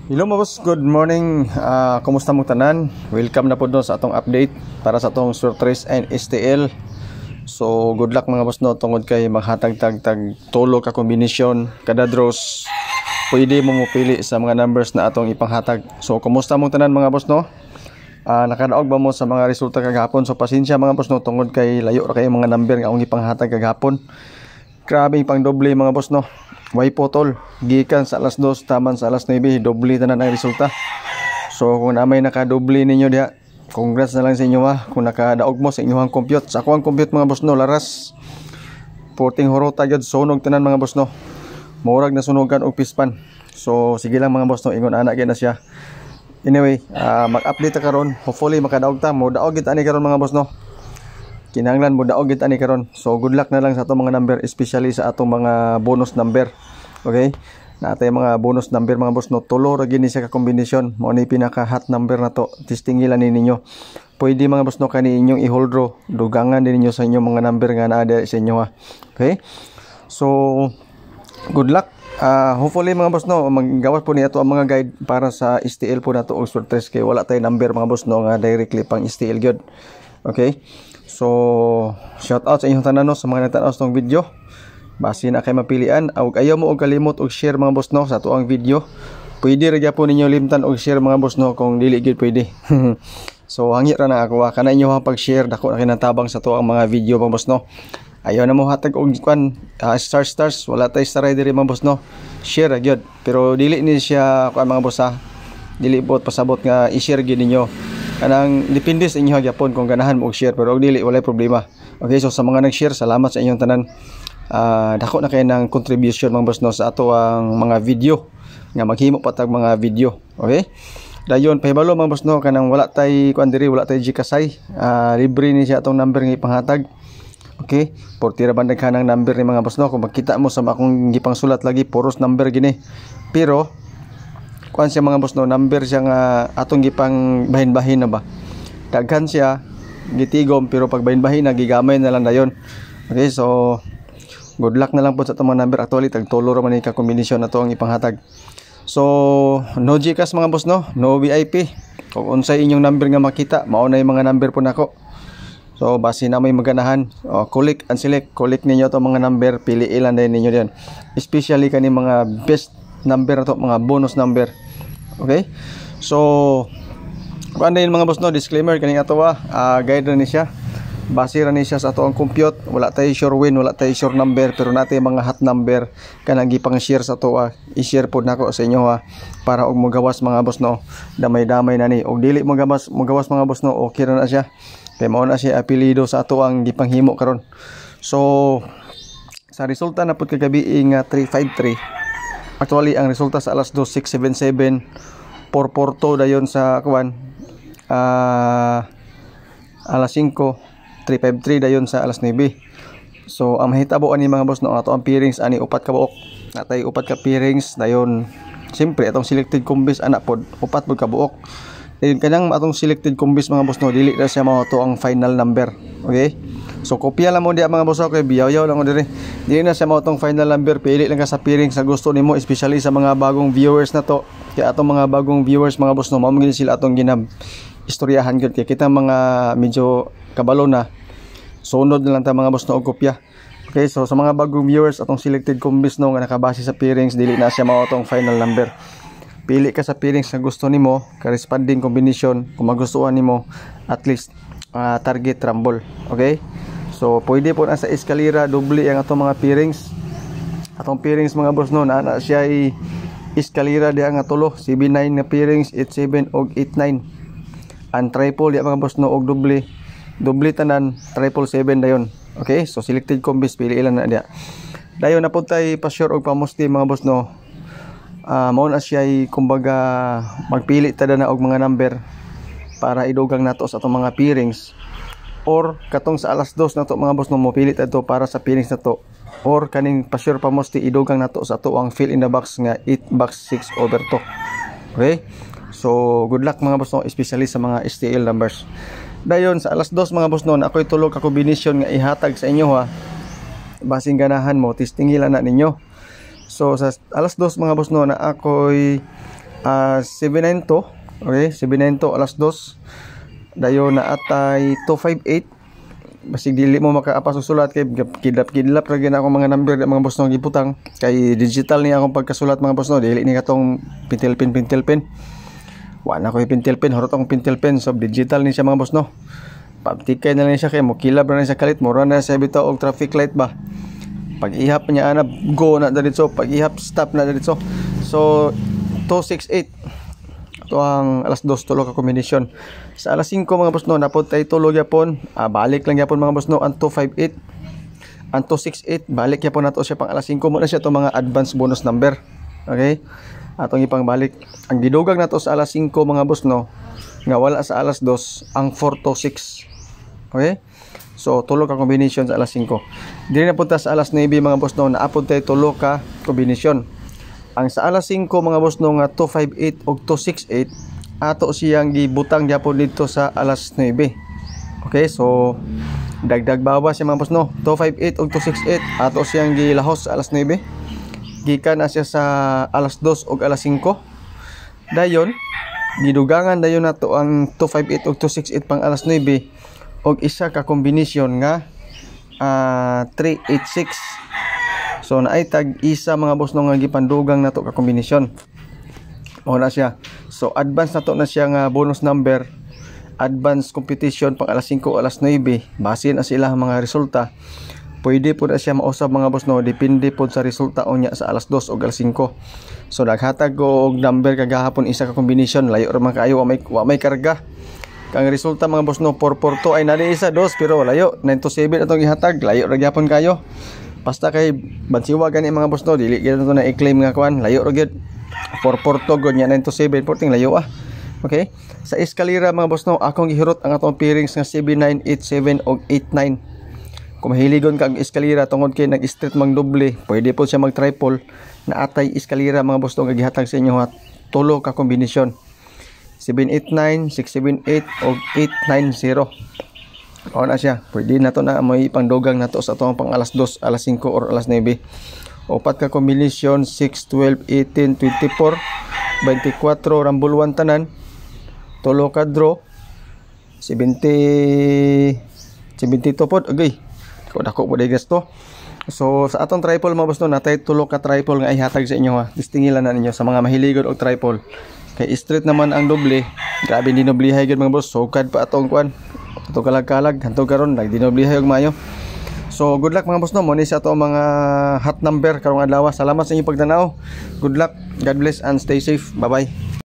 Hello mga boss, good morning. Kumusta mo tanan? Welcome na po sa atong update para sa atong Surtrace and STL. So good luck mga boss no, tungod kay maghatag-tag tulo ka kombinasyon kada draws. Pwede mo mupili sa mga numbers na atong ipanghatag. So kumusta mo tanan mga boss no? Nakadaog ba mo sa mga resulta kagahapon? So pasensya mga boss no, tungod kay layo ra kay mga number nga akong ipanghatag kagahapon. Grabe pang doble mga boss no. Way potol, gikan sa alas 2 taman sa alas 9, doble tanan ang resulta. So kung namay nakadoble ninyo diha, congrats na lang sa inyo ha. Kung nakadaog mo sa inyong compute, sa akong compute mga boss no, laras porting horota gyud sunog tanan mga boss no. Murag na sunogan og pispan. So sige lang mga boss no, ingon ana gyud na siya. Anyway, mag-update ta karon, hopefully makadaog ta. Mo daog gid ani karon mga boss no. Kinahanglan mo daog gid ani karon. So good luck na lang sa atong mga number, especially sa atong mga bonus number. Okay? Natay mga bonus number mga boss no, tulo ra gini siya ka kombinasyon. Mao ni pinaka hot number na to. Testingilan ninyo. Pwede mga boss no kani inyong i-hold draw. Dugangan din ninyo sa inyong mga number nga naa sa inyo ha. Okay? So good luck. Hopefully mga boss no, maggawas po ni ato ang mga guide para sa STL po nato og Surtrace kay wala tay number mga boss no nga directly pang STL gyud. Okay? So, shout out sa inyong tanan no, sa mga nagtanaw sa itong video. Basi na kay mapilian. Ayaw mo og kalimot og share mga boss no sa tuang video. Pwede ra gyapon ninyo limtan og share mga boss no kung dili gid pwede. So, hangit ra na ako kana inyo ha pag-share dako na kinatabang sa tuang mga video mga boss no. Ayaw na mo hatag og kwan stars wala tay staray diri mga boss no. Share ra gyud. Pero dili ni siya kwan mga boss ha. Dili bot pasabot nga i-share gid ninyo. Kanang depende sa inyo gyapon kung ganahan mo og share, pero og dili walay problema. Okay, so sa mga nag-share, salamat sa inyong tanan. Dako na kay nang contribution mga boss no sa ato ang mga video nga maghimo pa tag mga video. Okay? Dayon pahibalo mga boss no kanang wala tay kuan diri, wala tay GCasay. Libre ni siya atong number nga ipanghatag. Okay? Portira bandag kanang number ni mga boss no, kung makita mo sa akong gipang sulat lagi puros number gini. Pero kuan siya mga boss no, number siya nga atong gipang bahin-bahin na ba. Daghan siya gitigom pero pag bahin-bahin na gigamay na lang dayon. Okay, so good luck na lang po sa atong mga number. Actually tag tulo ra man ni ka kombinasyon na to ang ipanghatag. So no GCash mga boss no, no VIP. Kung unsay inyong number nga makita, mao na yung mga number po nako. So base na may maganahan, click and select, click ninyo to mga number, pili ilan din ninyo diyan. Especially kani mga best number na to, mga bonus number. Okay? So kuan din mga boss no, disclaimer kaning ato guide ra ni siya. Base ra ni siya sa ato ang compute. Wala tay sure win, wala tay sure number, pero natay mga hot number kanang gipang share sa ato i-share pod nako sa inyo para og mogawas mga boss no. Damay-damay na ni. Og dili mogawas mga boss no, okay ra na siya. Kay mao na siya apelyido sa ato ang gipanghimo karon. So sa resulta na pud kagabi nga 353. Actually ang resulta sa alas 2 677 442 dayon sa kuan alas 5 353 dayon sa alas 9. So ang mahitabo ani mga boss no, ato ang pairings ani upat ka buok. Natay upat ka pairings dayon. Siyempre atong selected combis ana pod upat pod ka buok. Dayon kanang atong selected combis mga boss no, dili na siya mao to ang final number. Okay? So kopya lang mo diya mga boss okay, biyaw-yaw lang mo diri. Dili na siya mao tong final number, pili lang ka sa pairing sa gusto nimo, especially sa mga bagong viewers na to. Kaya atong mga bagong viewers mga boss no, mao magin sila atong ginab istoryahan gyud kay kita mga medyo kabalo na. Sunod na lang ta mga boss no og kopya. Okay, so sa mga bagong viewers atong selected combis no nga nakabase sa pairings, dili na siya mao tong final number. Pili ka sa pairings nga gusto nimo, corresponding combination kung magustuhan nimo, at least target rumble. Okay? So pwede po na sa eskalera doble ang atong mga pairings. Atong pairings mga boss no, na siya eskalera diha nga tulo, 79 na pairings, 87 og 89. Ang triple diha mga boss no og doble tanan, 777 dayon. Okay? So selected combis pili ilan na diha. Dayon na pud tay pa sure og pamusti mga boss no. Mao na siya kumbaga magpili ta na og mga number para idugang nato sa atong mga pairings, or katong sa alas 2 nato mga boss no, mopili ta to para sa pairings nato, or kaning pa-sure pa mo idugang nato sa ato ang fill in the box nga 8 box 6/2. Okay? So good luck mga boss no, especially sa mga STL numbers. Dayon sa alas 2 mga boss no, na ako'y tulo ka kombinasyon nga ihatag sa inyo basing ganahan mo, testingilan na ninyo. So sa alas 2 mga boss no, na ako'y 792. Okay, 792 alas 2. Dayon na atay 258. Basig dili mo makaapas susulat kay kidlap ra gyud ako mga number mga boss no giputang kay digital ni akong pagkasulat mga boss no, dili ni katong pintel pen. Wa na ko pintel pen, horot akong pintel pen, so digital ni siya mga boss no. Pagtikay na lang siya kay mo kilab na siya kalit, mura na siya bitaw og traffic light ba. Pag ihap niya ana go na diretso, pag ihap stop na diretso. So 268 ito ang alas 2 tulo ka kombinasyon. Sa alas 5 mga boss no napod tay tulo gyapon, balik lang gyapon mga boss no ang 258. Ang 268 balik gyapon nato siya pang alas 5 mo na siya to mga advance bonus number. Okay? Atong ipang balik. Ang gidugang nato sa alas 5 mga boss no nga wala sa alas 2 ang 426. Okay? So tulo ka kombinasyon sa alas 5. Dili na punta sa alas 9 mga boss no naapod tay tulo ka kombinasyon. Ang sa alas 5 mga boss no nga 258 ug 268 ato siyang gibutang gyapon dito sa alas 9. Okay, so dagdag bawas siya mga boss no 258 ug 268 ato siyang gilahos sa alas 9. Gikan na siya sa alas 2 ug alas 5. Dayon gidugangan dayon nato ang 258 ug 268 pang alas 9 og isa ka kombinasyon nga 386. So naay tag isa mga boss no nga gipandugang nato ka kombinasyon. Mao na siya. So advance nato na siya nga bonus number. Advance competition pang alas 5 alas 9 base na sila mga resulta. Pwede po na siya mausab mga boss no, depende po sa resulta unya sa alas 2 ug alas 5. So naghatag og number kagahapon isa ka kombinasyon, layo ra man kaayo wa may karga. Kang resulta mga boss no 442 ay nadi isa 2 pero layo 927 atong gihatag, layo ra gyapon kayo. Basta kay bansiwa gani mga boss no, dili gyud na i-claim nga kuan, layo ra gyud. 442 gud nya 927 porting layo Okay? Sa eskalera mga boss no, akong gihurot ang atong pairings nga 79, 87 ug 89. Kung mahiligon ka ang eskalera tungod kay nag-straight mang doble, pwede po siya mag-triple na atay eskalera mga boss no nga gihatag sa inyo ha tulo ka kombinasyon. 789, 678 ug 890. O na siya, pwede na to na may pangdugang na to sa itong pang alas 2, alas 5 or alas 9. Opat ka kombinasyon 6, 12, 18, 24, 24 rambol 1 tanan, tulo ka draw 70 72 pod agay ko dako po day gasto. So sa atong triple mga boss no natay tulo ka triple nga ihatag sa inyo ha, distingilan na ninyo sa mga mahiligon og triple kay straight naman ang doble, grabe dinoblihay gid mga boss, sukad pa atong kuan ato kalag-kalag hantod karon nagdinoblihay og maayo. So good luck mga boss no, mo ni sa ato mga hot number karong adlaw. Salamat sa inyong pagtanaw, good luck, God bless and stay safe, bye bye.